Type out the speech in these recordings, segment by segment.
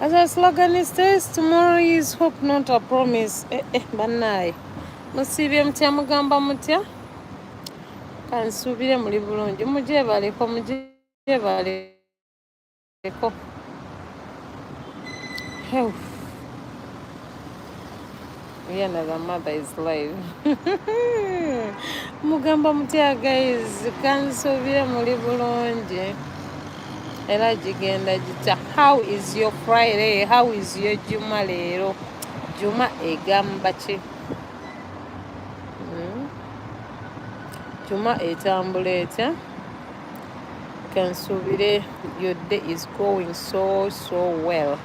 As our slogan says, tomorrow is hope, not a promise. Bannaaye musiibye mutya mugamba mutya kansuubire muli bulungi mugyebaleko Hew. Another mother is live. Mugamba mutya guys kansuubire muli bulungi era gigenda gitya. How is your Friday? How is your Juma leero? Juma egamba ki? Juma etambula etya? Kansuubire your day is going so well.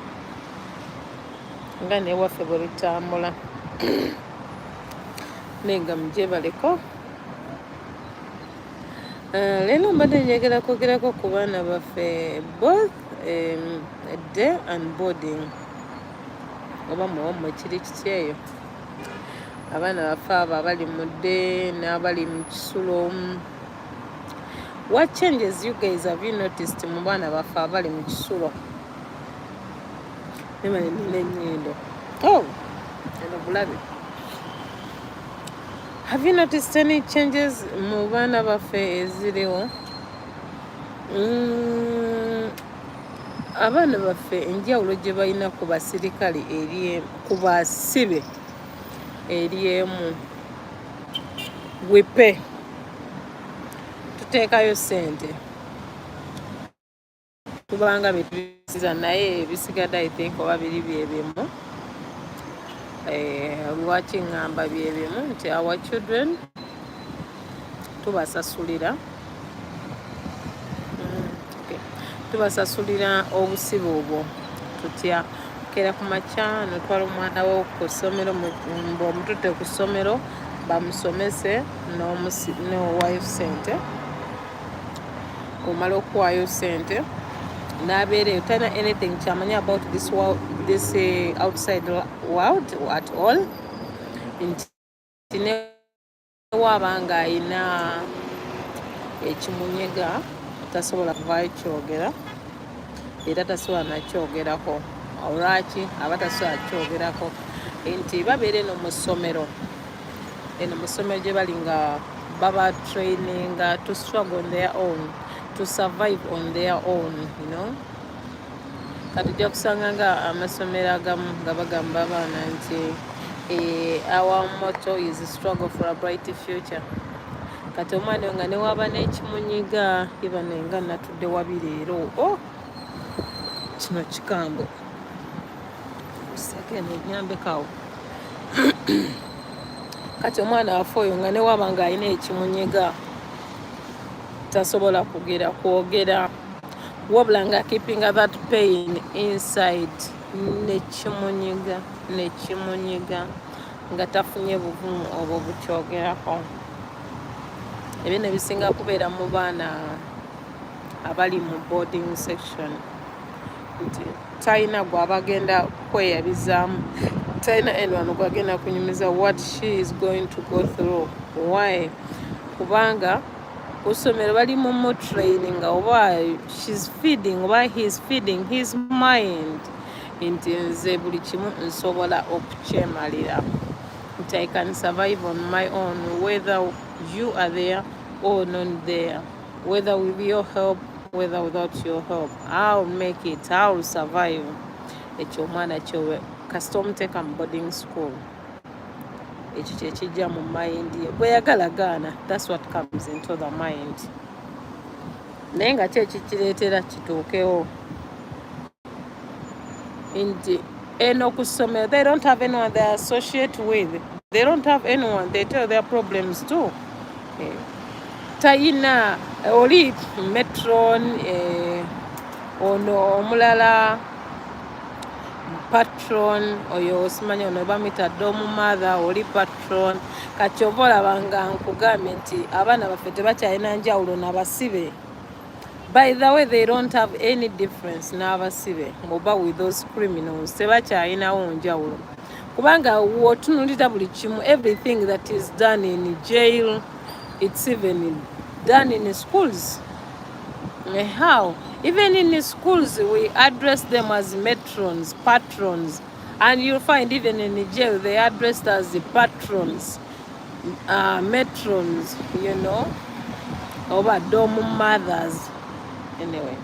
Nga newaffe bwe lutambula. Nenga mugyebaleko. Leero mbadde njagala kwogerako ku baana baffe both day and boarding. Oba muwamwe kiri kiti eyo. Abaana baffe abo abali mu day n'abali mu kisulo. What changes you guys have you noticed mu baana baffe abali mu kisulo? Nemale nina ennyindo. Oh! Eno bulabe. Have you noticed any changes mu baana baffe eziriwo? Abaana baffe enjawulo gye balina ku basirikale ku basibe eri emu. We pay. Tuteekayo ssente. Tubanga betubisiza naye ebisigadde I think oba biri bye bimu. Lwaki ngamba bye bimu nti our children tubasasulira. Tubasasulira obusibe obwo tutya kera ku makya notwala omwana wo ku ssomero omututte ku ssomero bamusomese n'owaayo ssente. Omala okuwaayo ssente n'abeereyo talina anything kyamanya about this world, this outside world at all. Nti newaaba nga ayina ekimunyega tasobola kuvaayo kyogera era tasobola nakyogerako. Olwaki aba tasobola kyogerako? Nti babeere no mu ssomero. Eno mu ssomero gye bali nga baba training to struggle on their own, to survive on their own, you know. Kati ojja kusanga nga amasomero agamu nga bagamba abaana nti our motto is struggle for a bright future. Kati omwana nga newaaba n'ekimunyiga iba nenga natudde wabi leero. Kino kikambo. Sekene nyambekawo. Kati omwana waffe oyo nga newaaba nga alina ekimunyiga tasobola kwogera wabula nga keeping that pain inside nekimunyiga nga tafunye buvumu obwo bukyogerako. Ebyo ne bisinga kubeera mu baana abali mu boarding section. Nti talina gw'abagenda kweyabizaamu, talina anyone gw'agenda kunyumiza what she is going to go through. Why? Kubanga ku ssomero bali mu training oba she's feeding oba he's feeding his mind nti nze buli kimu nsobola okukyemalira. Nti I can survive on my own whether you are there or not there, whether with your help, whether without your help. I'll make it, I'll survive. Ekyo omwana kyowe kasita omuteeka mu boarding school ekyo kyekijja mu mind ye bweyagala gaana. That's what comes into the mind. Naye nga kyekikireetera kituukewo nti eno ku ssomero they don't have anyone they associate with, they don't have anyone they tell their problems to. Tayina oli metron ono omulala patron oyo osimanya ono bamita doomu mother oli patron. Kati oba olabanga nkugambye nti abaana baffe tebakyalina njawulo n'abasibe. By the way, they don't have any difference n'abasibe oba with those criminals. Tebakyalinawo njawulo kubanga wotunulira buli kimu, everything that is done in jail, it's even done in schools. How? Even in the schools, we address them as matrons, patrons. And you'll find even in the jail, they addressed as the patrons, matrons, you know, over dom mothers. Anyway,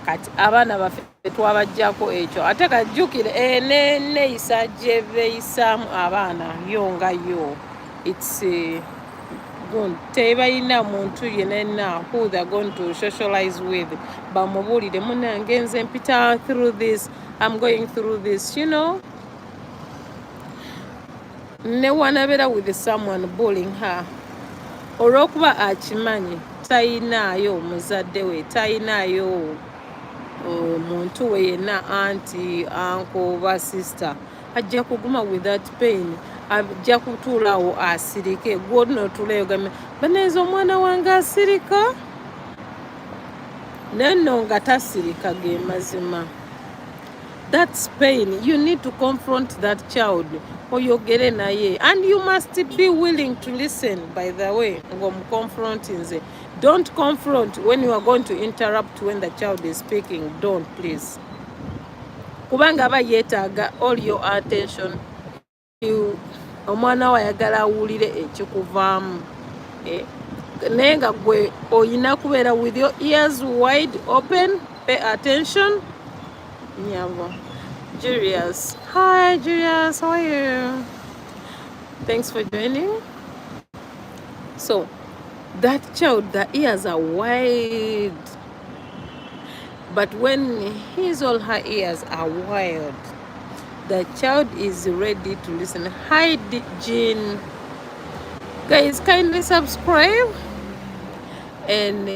kati abaana baffe twabajjako ekyo ate kajjukire neeyisa gye beeyisaamu abaana yo nga yo it's tebalina muntu yenna who they're going to socialize with bamubuulire munange nze mpita through this, I'm going through this, you know. Ne wanabeera with someone bullying her olw'okuba akimanyi tayinaayo muzadde we, tayinaayo muntu we yenna anti uncle ba sister, ajja kuguma with that pain, ajja kutuulaawo asirike gw'onootulayo game baneeza omwana wange asirika nenno nga tasirika ge mazima. That's pain. You need to confront that child oyogere naye, and you must be willing to listen. By the way, confronting, don't confront when you are going to interrupt when the child is speaking. Don't, please. Kubanga aba yeetaaga all your attention. Omwana wayagala awulire ekikuvaamu. Naye nga gwe oyina kubeera with your ears wide open. Pay attention. Nyavo. Julius. Hi, Julius. How are you? Thanks for joining. So, that child, the ears are wide. But when his or her ears are wide, the child is ready to listen. Hi, Jean. Guys, kindly subscribe and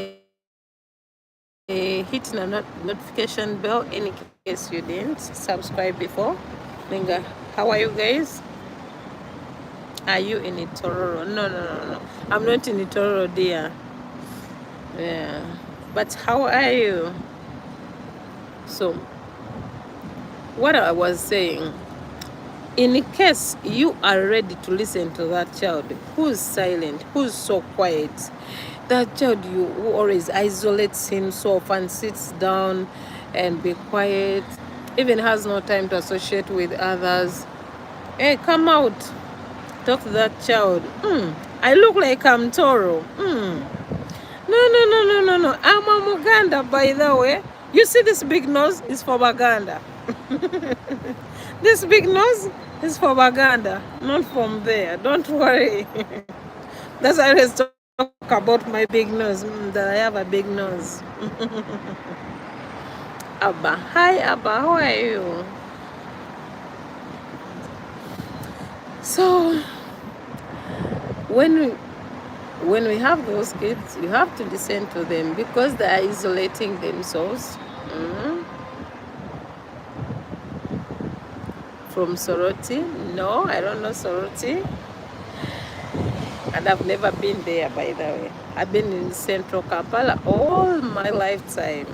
hit the notification bell in case you didn't subscribe before. Linga, how are you guys? Are you in Itororo? No. I'm not in Itororo, dear. Yeah. But how are you? So, what I was saying, in case you are ready to listen to that child who's silent, who's so quiet, that child who always isolates himself and sits down and be quiet, even has no time to associate with others. Hey, come out. Talk to that child. I look like I'm Toro. No. I'm a Muganda, by the way. You see this big nose is for Baganda. This big nose is for Baganda, not from there. Don't worry. That's why I always talk about my big nose, that I have a big nose. Abba. Hi, Abba. How are you? So, when we have those kids, you have to listen to them because they are isolating themselves from Soroti. No, I don't know Soroti. And I've never been there, by the way. I've been in Central Kampala all my lifetime.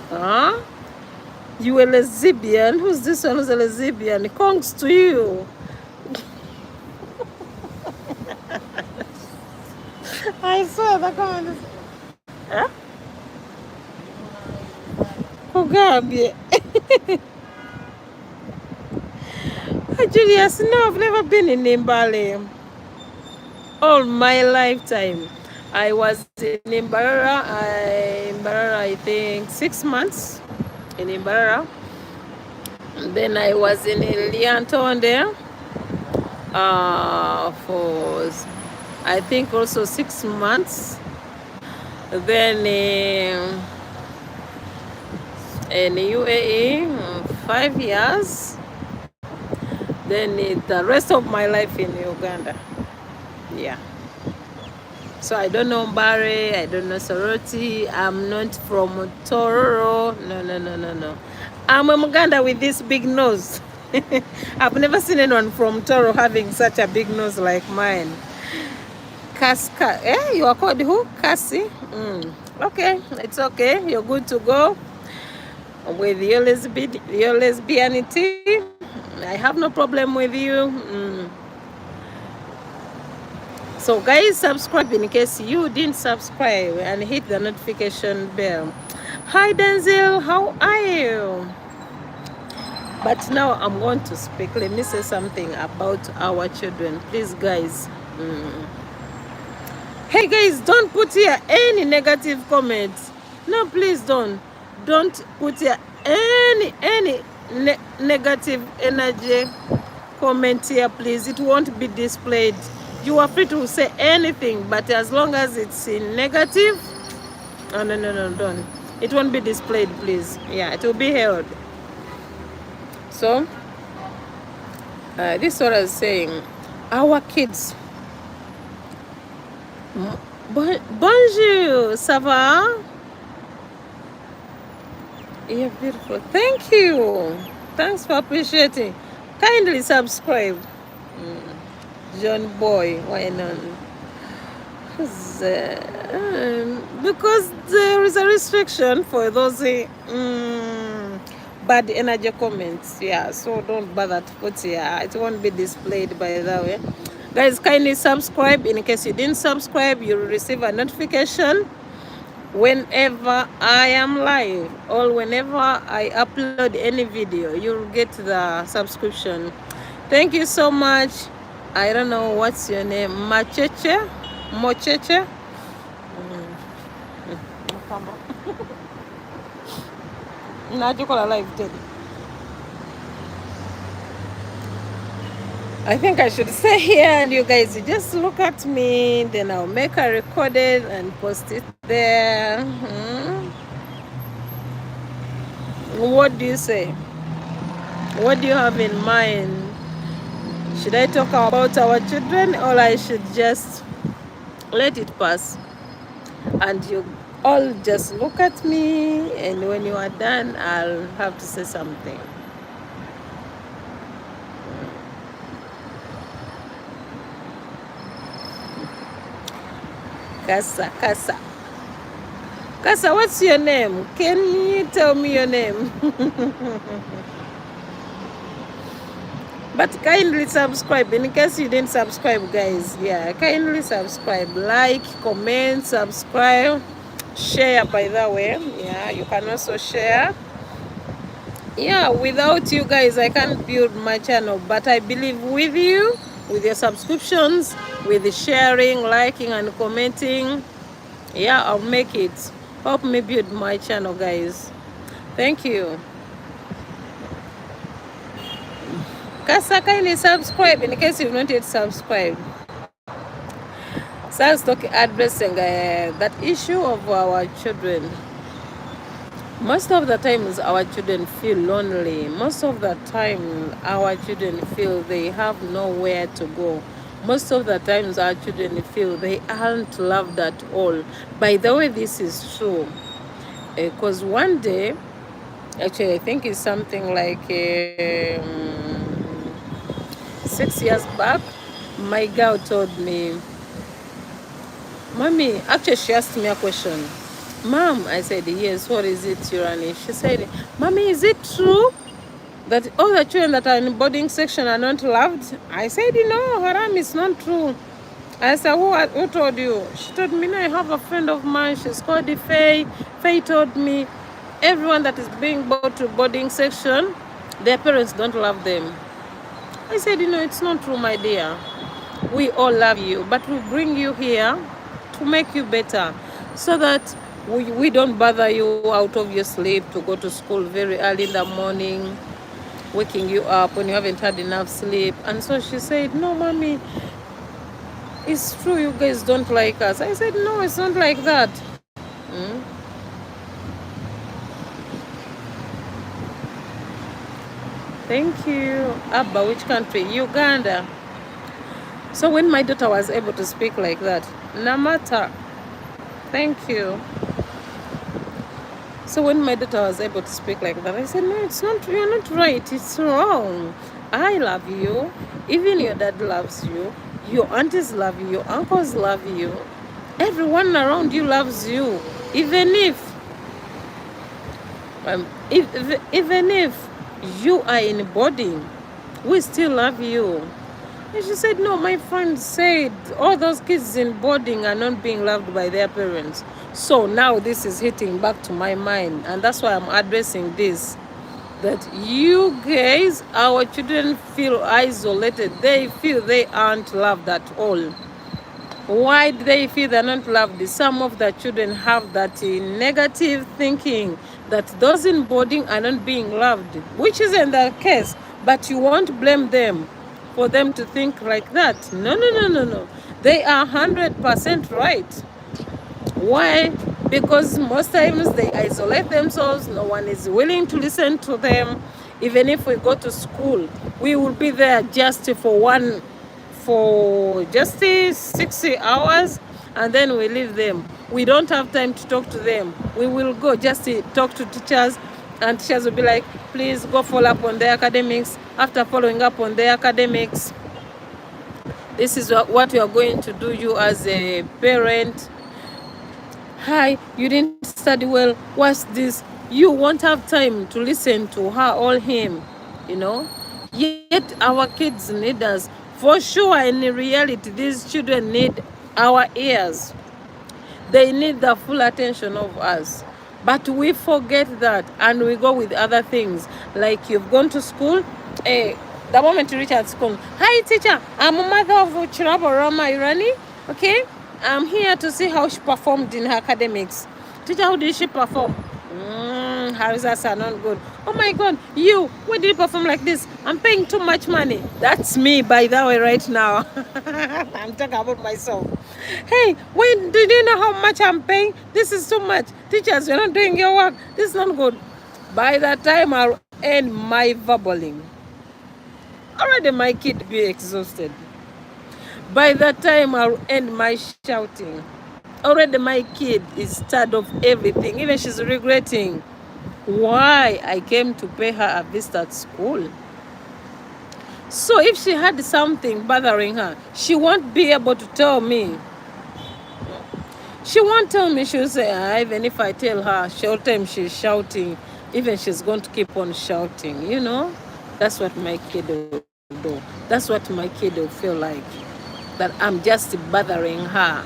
Huh? You a lesbian? Who's this one who's a lesbian? Congs to you. I saw the comment. Huh? Kugambye. Julius, no, I've never been in Mbale. All my lifetime. I was in Mbarara, I think 6 months in Mbarara. Then I was in Liantonde for I think also 6 months. Then in UAE 5 years. Then the rest of my life in Uganda. Yeah. So I don't know Mbare, I don't know Soroti, I'm not from Tororo. No. I'm a Muganda with this big nose. I've never seen anyone from Toro having such a big nose like mine. Kaska, you are called who? Kasi? Okay, it's okay. You're good to go with your lesbianity. I have no problem with you. So guys, subscribe in case you didn't subscribe, and hit the notification bell. Hi Denzel, how are you? But now I'm going to speak. Let me say something about our children. Please guys. Hey guys, don't put here any negative comments. No, please don't put here any negative energy comment here, please. It won't be displayed. You are free to say anything, but as long as it's in negative, oh, no, don't. It won't be displayed, please. Yeah, it will be held. So this is what I was saying. Our kids. Bonjour, ça va? You're beautiful. Thank you. Thanks for appreciating. Kindly subscribe. John Boy, why not? Because there is a restriction for those bad energy comments. Yeah, so don't bother to put here. It won't be displayed by that way. Guys, kindly subscribe. In case you didn't subscribe, you'll receive a notification whenever I am live or whenever I upload any video. You'll get the subscription. Thank you so much. I don't know what's your name. Mocheche. I think I should stay here and you guys just look at me, then I'll make a recorded and post it there. What do you say? What do you have in mind? Should I talk about our children, or I should just let it pass and you all just look at me, and when you are done I'll have to say something? Kasa, what's your name? Can you tell me your name? But kindly subscribe in case you didn't subscribe, guys. Yeah, kindly subscribe, like, comment, subscribe, share, by the way. Yeah, you can also share. Yeah, without you guys I can't build my channel, but I believe with you, with your subscriptions, with the sharing, liking and commenting, yeah, I'll make it. Help me build my channel, guys. Thank you. Kasa, kindly subscribe in case you've not yet subscribed. So I was addressing that issue of our children. Most of the times our children feel lonely. Most of the time our children feel they have nowhere to go. Most of the times our children feel they aren't loved at all. By the way, this is true. Because one day, actually I think it's something like 6 years back, my girl told me, Mommy, actually she asked me a question. Mom, I said, yes, what is it, Urani? She said, Mommy, is it true that all the children that are in boarding section are not loved? I said, no, Haram, it's not true. I said, who told you? She told me, I have a friend of mine, she's called Faye. Faye told me, everyone that is being brought to boarding section, their parents don't love them. I said, it's not true, my dear. We all love you, but we bring you here to make you better, so that we don't bother you out of your sleep to go to school very early in the morning, waking you up when you haven't had enough sleep. And so she said, no, Mommy, it's true you guys don't like us. I said, no, it's not like that. Thank you. Abba, which country? Uganda. So when my daughter was able to speak like that, Namata, thank you. So when my daughter was able to speak like that, I said, no, it's not, you're not right, it's wrong. I love you, even your dad loves you, your aunties love you, your uncles love you, everyone around you loves you. Even if you are in boarding, we still love you. And she said, no, my friend said all those kids in boarding are not being loved by their parents. So now this is hitting back to my mind, and that's why I'm addressing this. That you guys, our children feel isolated. They feel they aren't loved at all. Why do they feel they're not loved? Some of the children have that negative thinking that those in boarding are not being loved, which isn't the case, but you won't blame them for them to think like that. No, no, no, no, no. They are 100% right. Why? Because most times they isolate themselves. No one is willing to listen to them. Even if we go to school, we will be there just for just 60 hours, and then we leave them. We don't have time to talk to them. We will go just to talk to teachers, and teachers will be like, please go follow up on their academics. After following up on their academics, this is what we are going to do. You as a parent, hi, you didn't study well, what's this? You won't have time to listen to her or him, you know. Yet our kids need us. For sure, in reality, these children need our ears. They need the full attention of us. But we forget that, and we go with other things. Like, you've gone to school, the moment you reach at school, hi teacher, I'm a mother of Chirabo Rama Irani, okay? I'm here to see how she performed in her academics. Teacher, how did she perform? Her results are not good. Oh my God, why did you perform like this? I'm paying too much money. That's me, by the way, right now. I'm talking about myself. Hey, did you know how much I'm paying? This is too much. Teachers, you're not doing your work. This is not good. By the time I'll end my verbaling, already my kid be exhausted. By the time I'll end my shouting, already my kid is tired of everything. Even she's regretting why I came to pay her a visit at school. So if she had something bothering her, she won't be able to tell me. She won't tell me. She'll say, even if I tell her, she'll tell me she's shouting, even she's going to keep on shouting, you know. That's what my kid will do. That's what my kid will feel like, that I'm just bothering her.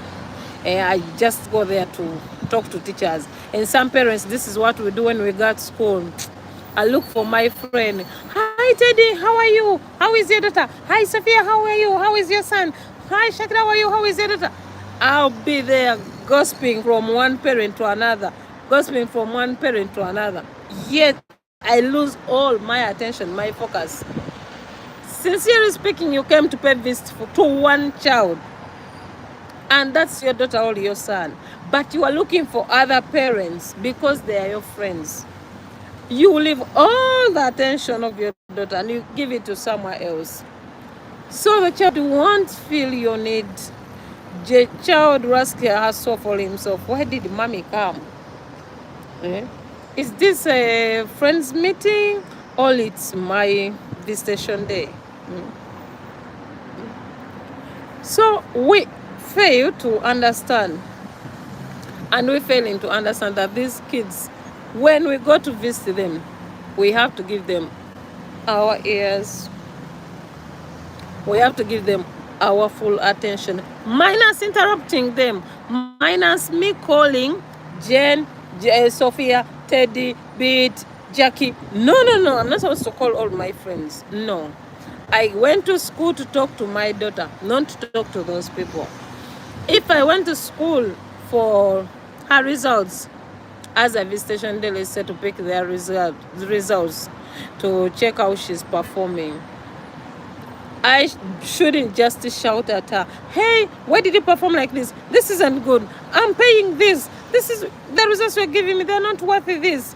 And I just go there to talk to teachers. And some parents, this is what we do when we got school. I look for my friend. Hi Teddy, how are you? How is your daughter? Hi Sophia, how are you? How is your son? Hi Shakira, how are you? How is your daughter? I'll be there gossiping from one parent to another. Gossiping from one parent to another. Yet I lose all my attention, my focus. Sincerely speaking, you came to pay visit to one child, and that's your daughter or your son, but you are looking for other parents because they are your friends. You leave all the attention of your daughter and you give it to somewhere else. So the child won't feel your need. The child will ask herself for himself, why did mommy come? Is this a friends meeting or it's my visitation day? So we fail to understand, and we failing to understand that these kids, when we go to visit them, we have to give them our ears. We have to give them our full attention, minus interrupting them, minus me calling Jen, Sophia, Teddy, Beat, Jackie. No, I'm not supposed to call all my friends. No, I went to school to talk to my daughter, not to talk to those people. If I went to school for her results, as a visitation day, let's say, to pick their results, to check how she's performing, I shouldn't just shout at her, hey, why did you perform like this? This isn't good. I'm paying this. This is the results you're giving me. They're not worth this.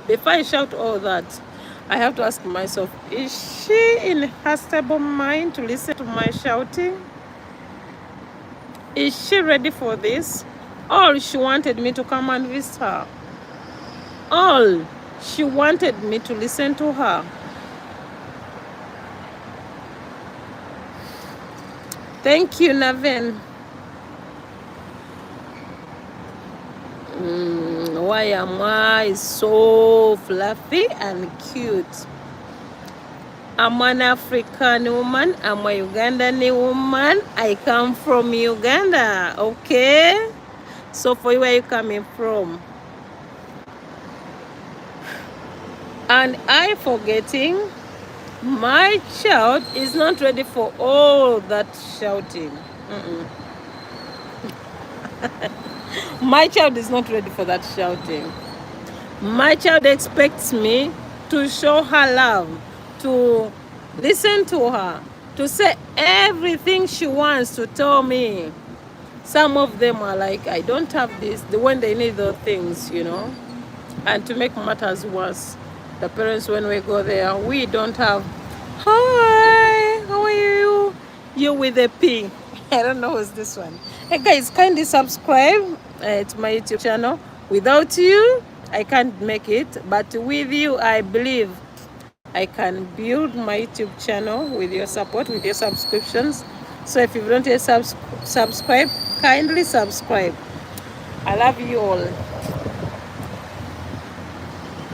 Before I shout all that, I have to ask myself, is she in her stable mind to listen to my shouting? Is she ready for this? Or she wanted me to come and visit her? All she wanted me to listen to her. Thank you, Navin. Why am I so fluffy and cute? I'm an African woman. I'm a Ugandan woman. I come from Uganda. Okay? So for you, where are you coming from? And I forgetting my child is not ready for all that shouting. My child is not ready for that shouting. My child expects me to show her love, to listen to her, to say everything she wants to tell me. Some of them are like, I don't have this, when they need those things, you know. And to make matters worse, the parents, when we go there, we don't have, hi, how are you? You with a P. I don't know who's this one. Hey guys, kindly subscribe to my YouTube channel. Without you, I can't make it. But with you, I believe I can build my YouTube channel with your support, with your subscriptions. So if you don't yet subscribe, kindly subscribe. I love you all.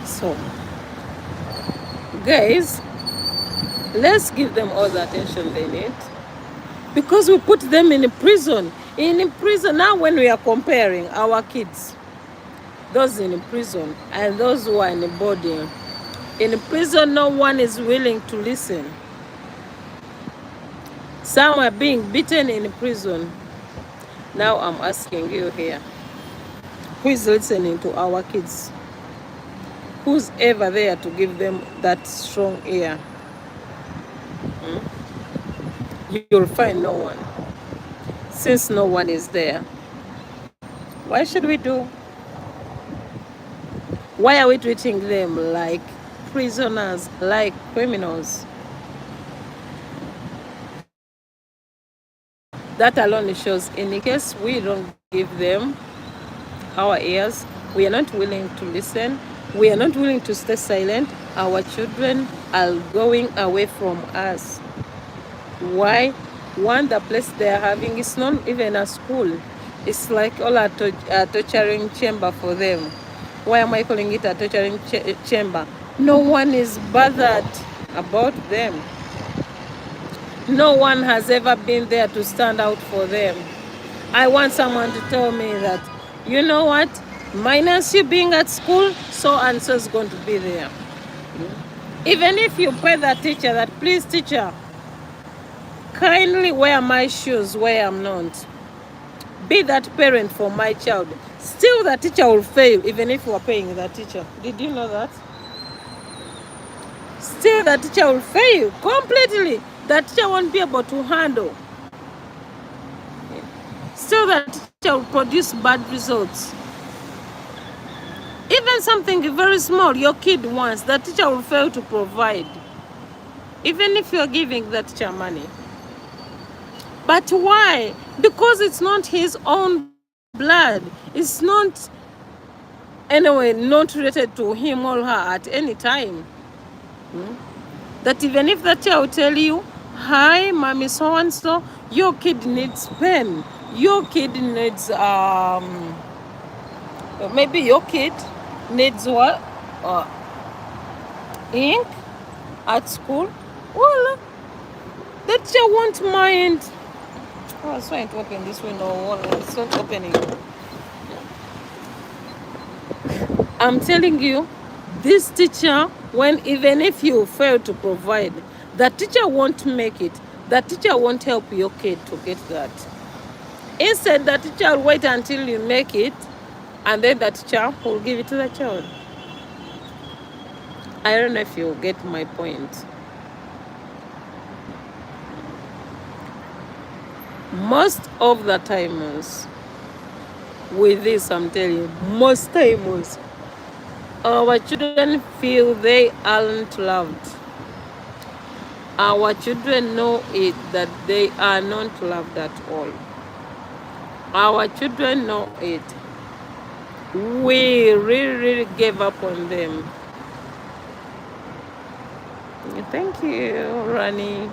So, guys, let's give them all the attention they need. Because we put them in prison. In prison, now when we are comparing our kids, those in prison and those who are in boarding, in prison, no one is willing to listen. Some are being beaten in prison. Now I'm asking you here, who is listening to our kids? Who's ever there to give them that strong ear? You'll find no one. Since no one is there, why should we do? Why are we treating them like prisoners, like criminals? That alone shows, in case we don't give them our ears, we are not willing to listen, we are not willing to stay silent, our children are going away from us. Why? One, the place they are having is not even a school. It's like all a torturing chamber for them. Why am I calling it a torturing chamber? No one is bothered about them. No one has ever been there to stand out for them. I want someone to tell me that, you know what, minus you being at school, so and so is going to be there. Even if you pay the teacher that, please teacher, kindly wear my shoes where I'm not. Be that parent for my child. Still the teacher will fail even if you are paying the teacher. Did you know that? Still the teacher will fail completely. The teacher won't be able to handle. Still the teacher will produce bad results. Even something very small your kid wants, the teacher will fail to provide. Even if you're giving the teacher money. But why? Because it's not his own blood. It's not, anyway, not related to him or her at any time. That even if the teacher will tell you, hi, mommy so-and-so, your kid needs pen. Your kid needs, maybe your kid needs what? Ink at school. Well, the teacher won't mind. Oh, I was trying to open this window. It's not opening. I'm telling you, this teacher, even if you fail to provide, the teacher won't make it. The teacher won't help your kid to get that. Instead, the teacher will wait until you make it, and then the teacher will give it to the child. I don't know if you get my point. Most of the timers, with this I'm telling you, most timers, our children feel they aren't loved. Our children know it, that they are not loved at all. Our children know it. We really gave up on them. Thank you, Rani.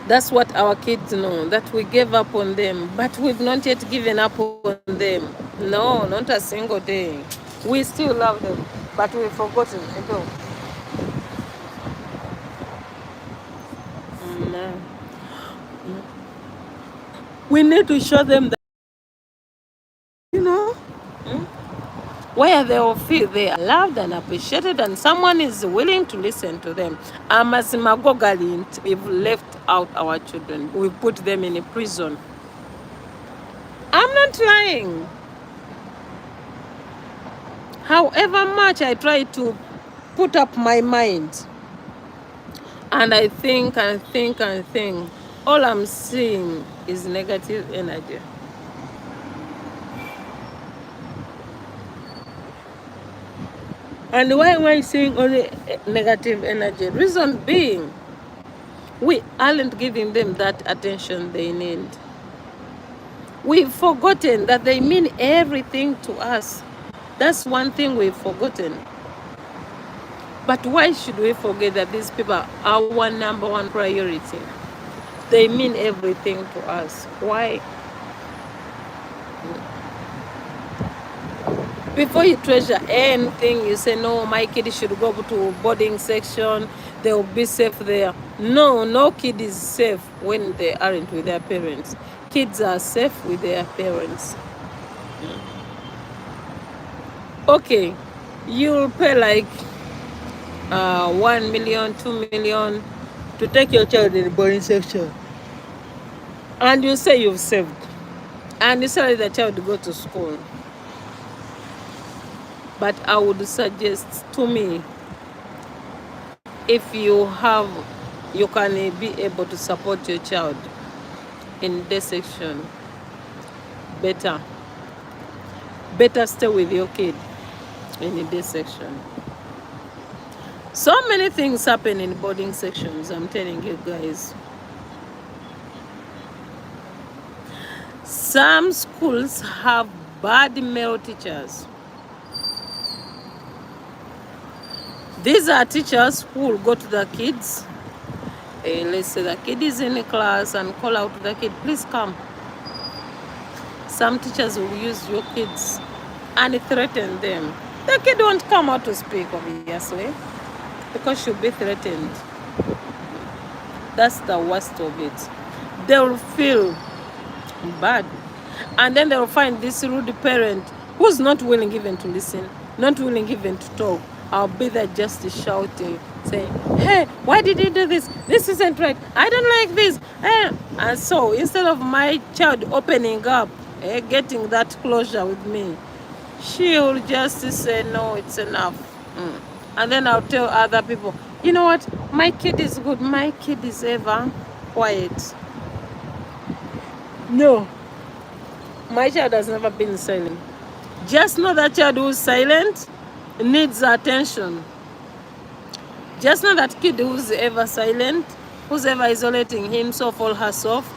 That's what our kids know, that we gave up on them, but we've not yet given up on them. No, not a single day. We still love them, but we've forgotten. We need to show them that, you know, where they will feel they are loved and appreciated and someone is willing to listen to them. Amasimagogalint, we've left out our children. We put them in a prison. I'm not lying. However much I try to put up my mind and I think and think and think, all I'm seeing is negative energy. And why am I seeing only negative energy? Reason being, we aren't giving them that attention they need. We've forgotten that they mean everything to us. That's one thing we've forgotten. But why should we forget that these people are our number one priority? They mean everything to us. Why? Before you treasure anything, you say, no, my kid should go to boarding section. They will be safe there. No, no kid is safe when they aren't with their parents. Kids are safe with their parents. Okay, you'll pay like 1 million, 2 million to take your child in the boarding section. And you say you've saved. And you say the child to go to school. But I would suggest, to me, if you can be able to support your child in this section, better stay with your kid in this section. So many things happen in boarding sections, I'm telling you guys. Some schools have bad male teachers. These are teachers who will go to the kids. Let's say the kid is in a class and call out to the kid, please come. Some teachers will use your kids and threaten them. The kid won't come out to speak, obviously, because she'll be threatened. That's the worst of it. They will feel bad. And then they will find this rude parent who's not willing even to listen, not willing even to talk. I'll be there just shouting, saying, hey, why did you do this? This isn't right. I don't like this. And so instead of my child opening up, getting that closure with me, she'll just say, no, it's enough. And then I'll tell other people, you know what? My kid is good. My kid is ever quiet. No. My child has never been silent. Just know that child who's silent needs attention. Just know that kid who's ever silent, who's ever isolating himself or herself,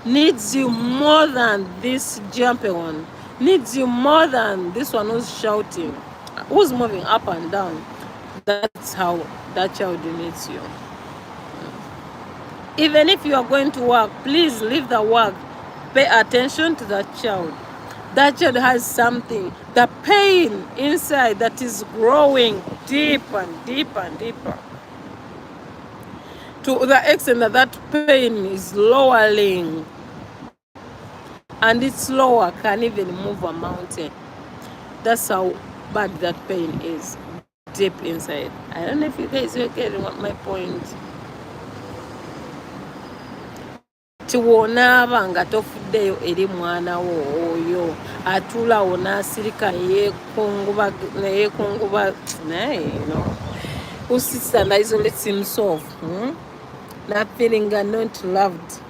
needs you more than this jumpy one. Needs you more than this one who's shouting, who's moving up and down. That's how that child needs you. Even if you are going to work, please leave the work. Pay attention to that child. That child has something, the pain inside that is growing deep and deeper and deeper. To the extent that that pain is lowering. And it's lower, can even move a mountain. That's how bad that pain is, deep inside. I don't know if you guys are getting what my point. Tiwonaba nga tofuddeyo eri mwana wo oyo atulawo n'asirika yeekunguba who sits and isolates himself, not feeling not loved,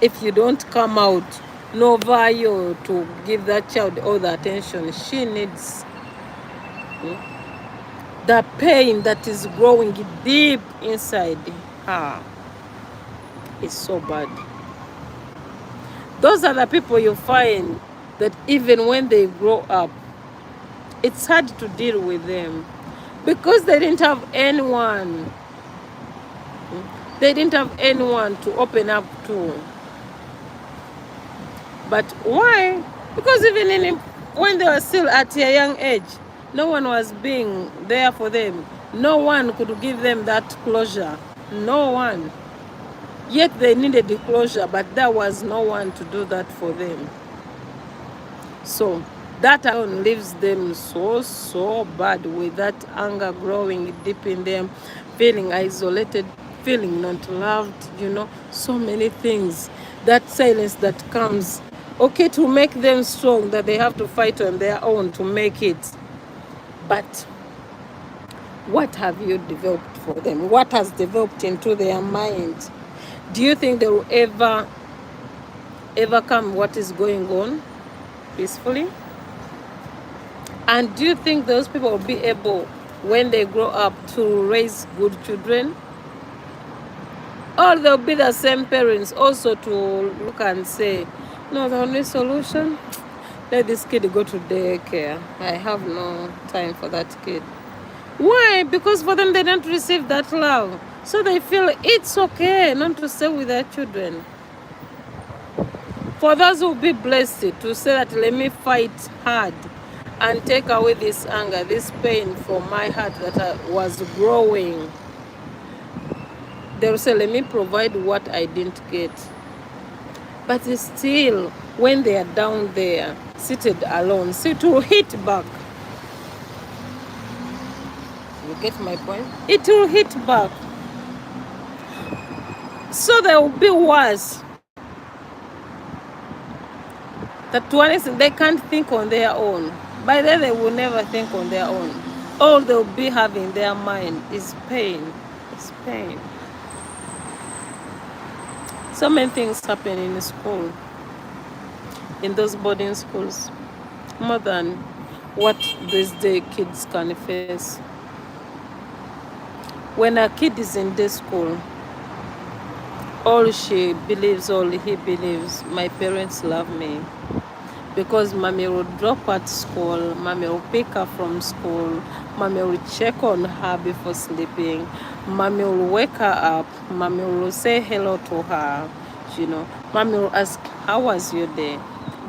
if you don't come out, no value to give that child all the attention she needs. The pain that is growing deep inside her is so bad. Those are the people you find that even when they grow up, it's hard to deal with them because they didn't have anyone. They didn't have anyone to open up to. But why? Because even when they were still at a young age, no one was being there for them. No one could give them that closure. No one. Yet they needed the closure, but there was no one to do that for them. So that alone leaves them so bad, with that anger growing deep in them, feeling isolated, feeling not loved, so many things. That silence that comes, okay, to make them strong, that they have to fight on their own to make it. But what have you developed for them? What has developed into their mind? Do you think they will ever overcome what is going on peacefully? And do you think those people will be able, when they grow up, to raise good children? Or they'll be the same parents also to look and say, no, the only solution, let this kid go to daycare. I have no time for that kid. Why? Because for them, they don't receive that love. So they feel it's okay not to stay with their children. For those who will be blessed to say that, let me fight hard and take away this anger, this pain from my heart that was growing. They will say, let me provide what I didn't get. But still, when they are down there, seated alone, so it will hit back. You get my point? It will hit back. So they will be worse. That one is, they can't think on their own. By then, they will never think on their own. All they'll be having in their mind is pain. It's pain. So many things happen in school, in those boarding schools, more than what these day kids can face. When a kid is in day school, all she believes, all he believes, my parents love me. Because mommy will drop at school, mommy will pick her from school, mommy will check on her before sleeping, mommy will wake her up, mommy will say hello to her, mommy will ask, how was your day?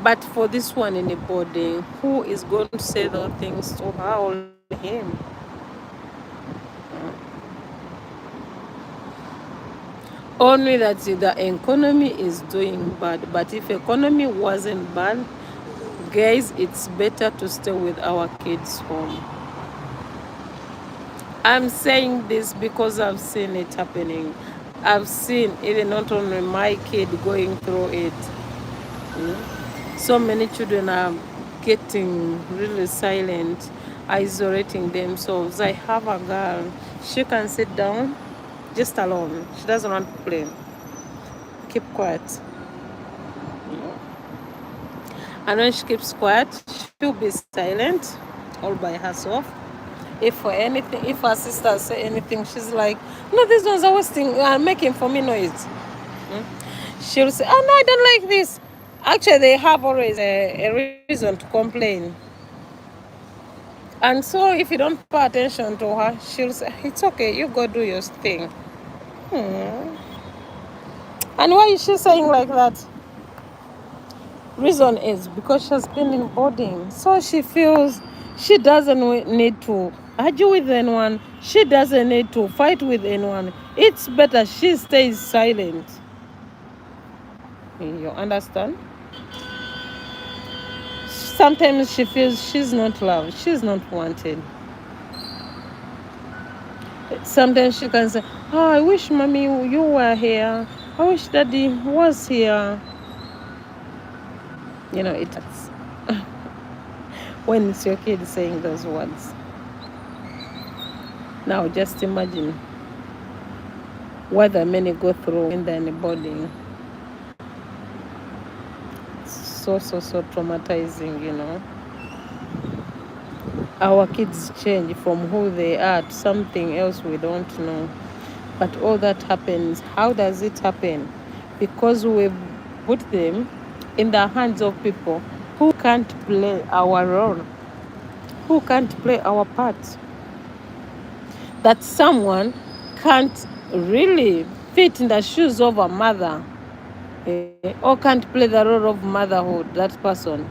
But for this one in the boarding, who is going to say those things to her or him? Only that the economy is doing bad. But if economy wasn't bad, guys, it's better to stay with our kids home. I'm saying this because I've seen it happening. I've seen even not only my kid going through it. So many children are getting really silent, isolating themselves. I have a girl, she can sit down just alone. She doesn't want to play. Keep quiet. And when she keeps quiet, she'll be silent all by herself. If for anything, if her sister say anything, she's like, no, these ones are making for me noise. She'll say, oh no, I don't like this. Actually, they have always a reason to complain. And so if you don't pay attention to her, she'll say, it's okay, you go do your thing. And why is she saying like that? Reason is because she's been in boarding. So she feels she doesn't need to argue with anyone. She doesn't need to fight with anyone. It's better she stays silent. You understand? Sometimes she feels she's not loved. She's not wanted. Sometimes she can say, oh, I wish mommy you were here. I wish daddy was here. It hurts when it's your kid saying those words. Now just imagine what the many go through in the boarding. So traumatizing, Our kids change from who they are to something else we don't know. But all that happens, how does it happen? Because we put them in the hands of people who can't play our role, who can't play our part. That someone can't really fit in the shoes of a mother, or can't play the role of motherhood, that person.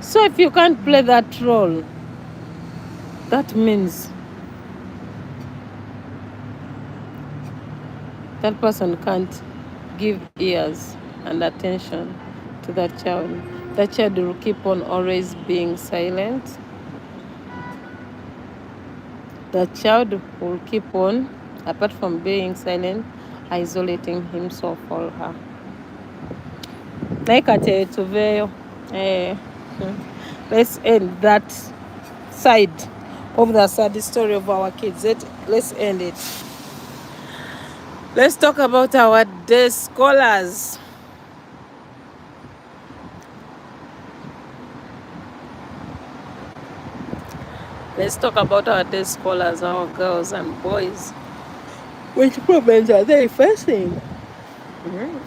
So if you can't play that role, that means that person can't give ears and attention to that child will keep on always being silent. The child will keep on, apart from being silent, isolating himself or her. Let's end that side of the sad story of our kids. Let's end it. Let's talk about our day scholars. Let's talk about our day scholars, our girls and boys. Which problems are they facing?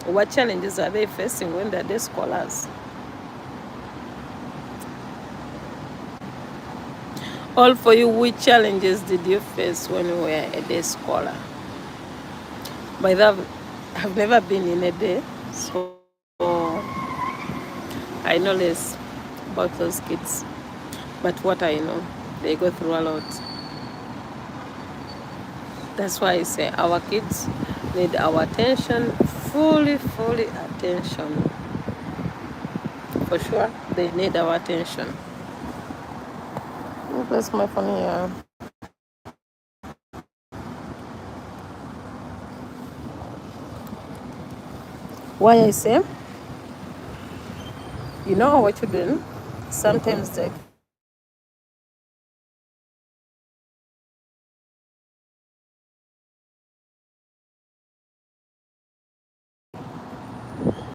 What challenges are they facing when they're day scholars? All for you, which challenges did you face when you were a day scholar? By that, I've never been in a day, so I know less about those kids. But what I know, they go through a lot. That's why I say our kids need our attention, fully attention. For sure, they need our attention. That's my phone here. Why I say, you know what you're doing? Sometimes they